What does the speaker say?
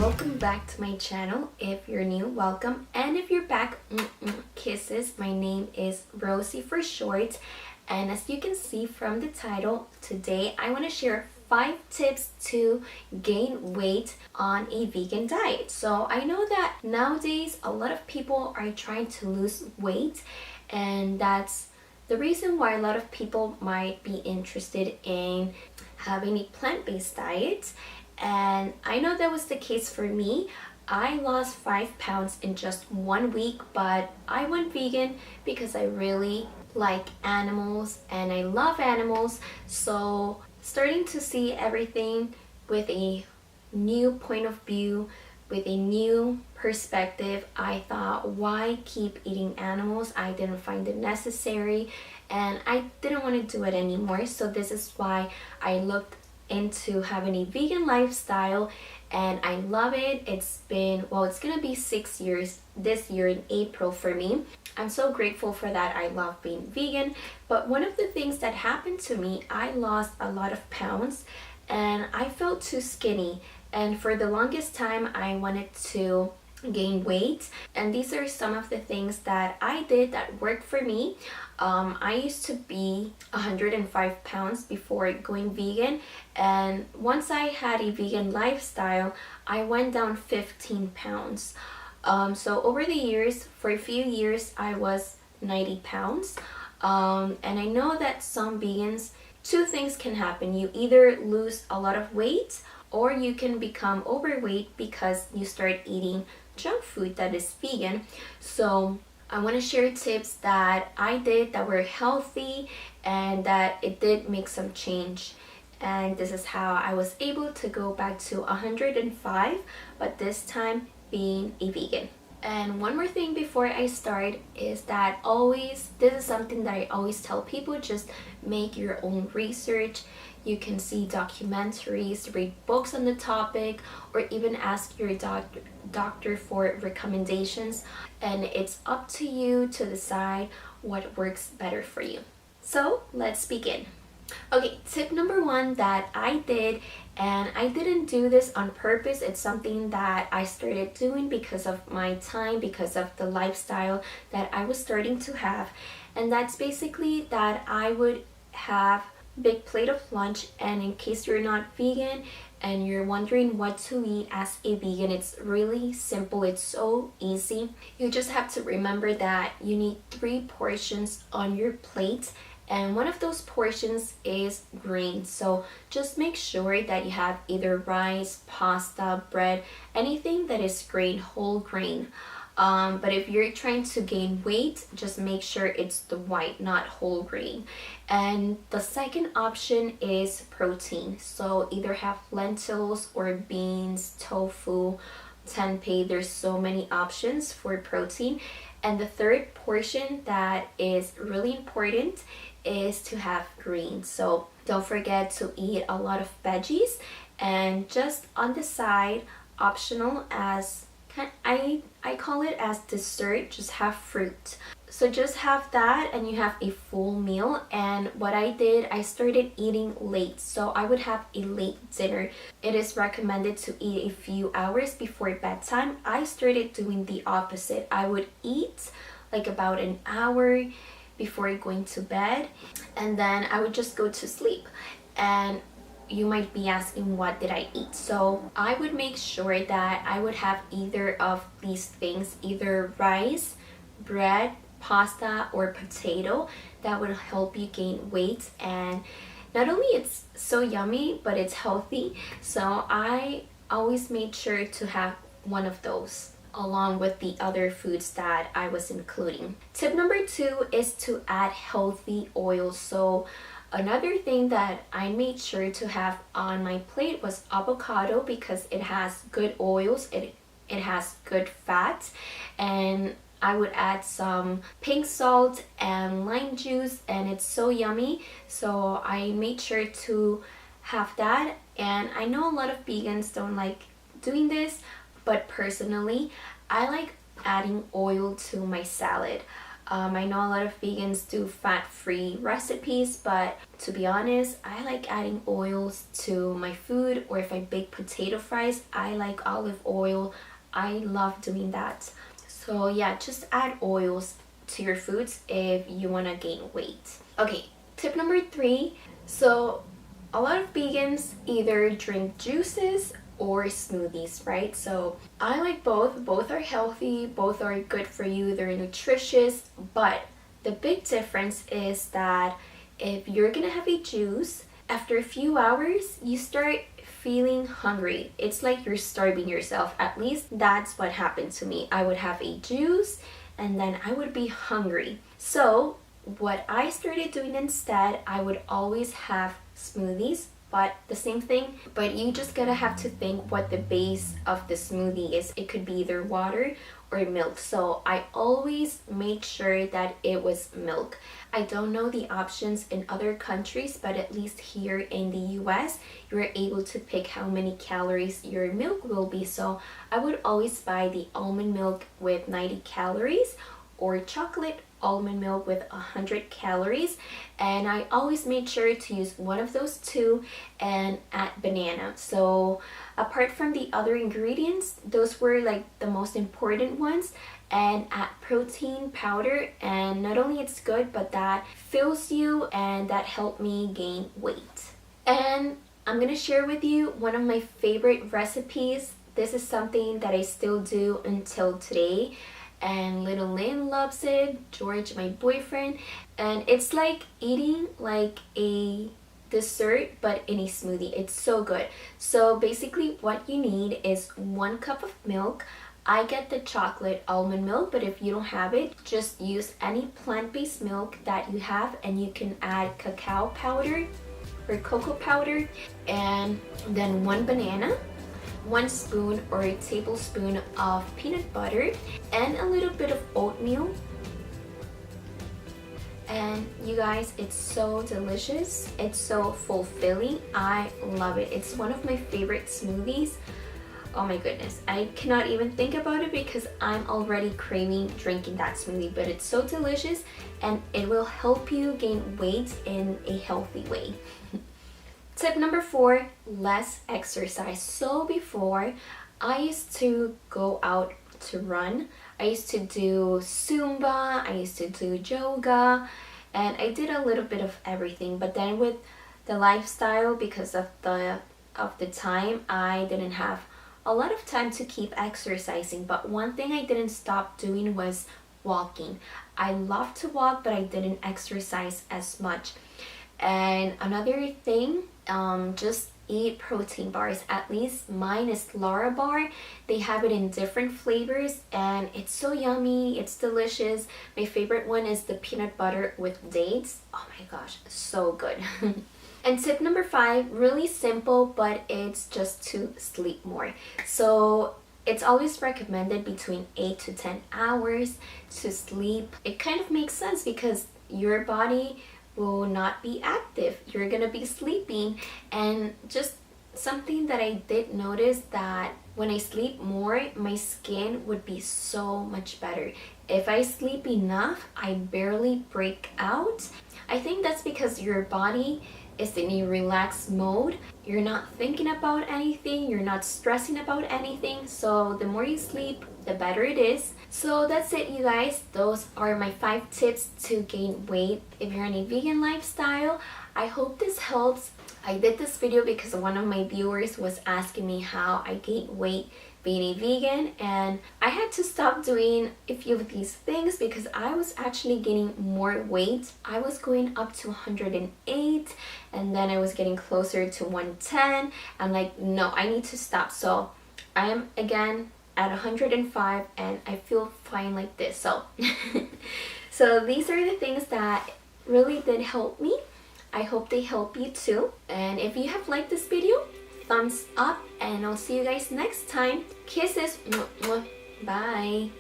welcome back to my channel. If you're new, welcome, and if you're back, kisses. My name is Rosie for short, and as you can see from the title, today I want to share 5 tips to gain weight on a vegan diet. So I know that nowadays a lot of people are trying to lose weight, and that's the reason why a lot of people might be interested in having a plant-based diet. And I know that was the case for me. I lost 5 pounds in just 1 week, but I went vegan because I really like animals and I love animals. So starting to see everything with a new point of view, with a new perspective, I thought, why keep eating animals? I didn't find it necessary and I didn't want to do it anymore. So this is why I looked into having a vegan lifestyle, and I love it. It's been, well, it's gonna be 6 years this year in April for me. I'm so grateful for that. I love being vegan, but one of the things that happened to me, I lost a lot of pounds and I felt too skinny, and for the longest time I wanted to gain weight, and these are some of the things that I did that worked for me. I used to be 105 pounds before going vegan, and once I had a vegan lifestyle I went down 15 pounds. So over the years, for a few years I was 90 pounds, and I know that some vegans, 2 things can happen. You either lose a lot of weight or you can become overweight because you start eating junk food that is vegan. So I want to share tips that I did that were healthy and that it did make some change. And this is how I was able to go back to 105, but this time being a vegan. And one more thing before I start is that this is something that I always tell people, just make your own research. You can see documentaries, read books on the topic, or even ask your doctor for recommendations. And it's up to you to decide what works better for you. So let's begin. Okay, tip number 1 that I did, and I didn't do this on purpose. It's something that I started doing because of my time, because of the lifestyle that I was starting to have. And that's basically that I would have big plate of lunch, and in case you're not vegan and you're wondering what to eat as a vegan, it's really simple. It's so easy. You just have to remember that you need 3 portions on your plate, and one of those portions is green. So just make sure that you have either rice, pasta, bread, anything that is grain, whole grain. But if you're trying to gain weight, just make sure it's the white, not whole grain. And the second option is protein. So either have lentils or beans, tofu, tempeh. There's so many options for protein. And the third portion that is really important is to have greens. So don't forget to eat a lot of veggies, and just on the side, optional, as I call it as dessert, just have fruit. So just have that and you have a full meal. And what I did, I started eating late, so I would have a late dinner. It is recommended to eat a few hours before bedtime. I started doing the opposite. I would eat like about an hour before going to bed, and then I would just go to sleep. And you might be asking, what did I eat? So I would make sure that I would have either of these things, either rice, bread, pasta, or potato. That would help you gain weight, and not only it's so yummy, but it's healthy. So I always made sure to have one of those along with the other foods that I was including. Tip number 2 is to add healthy oils. So another thing that I made sure to have on my plate was avocado, because it has good oils, it has good fat, and I would add some pink salt and lime juice, and it's so yummy. So I made sure to have that. And I know a lot of vegans don't like doing this, but personally I like adding oil to my salad. I know a lot of vegans do fat-free recipes, but to be honest, I like adding oils to my food, or if I bake potato fries, I like olive oil. I love doing that. So yeah, just add oils to your foods if you want to gain weight. Okay, tip number 3. So a lot of vegans either drink juices or smoothies, right? So I like both. Both are healthy, both are good for you, they're nutritious, but the big difference is that if you're gonna have a juice, after a few hours, you start feeling hungry. It's like you're starving yourself. At least that's what happened to me. I would have a juice and then I would be hungry. So what I started doing instead, I would always have smoothies, but the same thing, but you just gotta have to think what the base of the smoothie is. It could be either water or milk. So I always make sure that it was milk. I don't know the options in other countries, but at least here in the US, you're able to pick how many calories your milk will be. So I would always buy the almond milk with 90 calories or chocolate almond milk with 100 calories, and I always made sure to use one of those two and add banana. So apart from the other ingredients, those were like the most important ones, and add protein powder, and not only it's good, but that fills you and that helped me gain weight. And I'm gonna share with you one of my favorite recipes. This is something that I still do until today, and little Lynn loves it, George, my boyfriend, and it's like eating like a dessert but in a smoothie. It's so good. So basically what you need is 1 cup of milk. I get the chocolate almond milk, but if you don't have it, just use any plant-based milk that you have, and you can add cacao powder or cocoa powder, and then 1 banana, 1 spoon or a tablespoon of peanut butter, and a little bit of oatmeal. And you guys, it's so delicious. It's so fulfilling. I love it. It's one of my favorite smoothies. Oh my goodness, I cannot even think about it because I'm already craving drinking that smoothie, but it's so delicious and it will help you gain weight in a healthy way. Tip number 4, less exercise. So before, I used to go out to run. I used to do Zumba, I used to do yoga, and I did a little bit of everything. But then with the lifestyle, because of the time, I didn't have a lot of time to keep exercising. But one thing I didn't stop doing was walking. I love to walk, but I didn't exercise as much. And another thing, just eat protein bars. At least mine is Lara bar. They have it in different flavors and it's so yummy, it's delicious. My favorite one is the peanut butter with dates. Oh my gosh, so good. And tip number 5, really simple, but it's just to sleep more. So it's always recommended between 8 to 10 hours to sleep. It kind of makes sense because your body will not be active. You're gonna be sleeping. And just something that I did notice, that when I sleep more, my skin would be so much better. If I sleep enough, I barely break out. I think that's because your body is in a relaxed mode. You're not thinking about anything, you're not stressing about anything. So the more you sleep, the better it is. So that's it, you guys. Those are my 5 tips to gain weight if you're in a vegan lifestyle. I hope this helps. I did this video because one of my viewers was asking me how I gain weight being a vegan, and I had to stop doing a few of these things because I was actually gaining more weight. I was going up to 108 and then I was getting closer to 110. I'm like, no, I need to stop. So I am again at 105 and I feel fine like this. So so these are the things that really did help me. I hope they help you too. And if you have liked this video, thumbs up, and I'll see you guys next time. Kisses. Bye.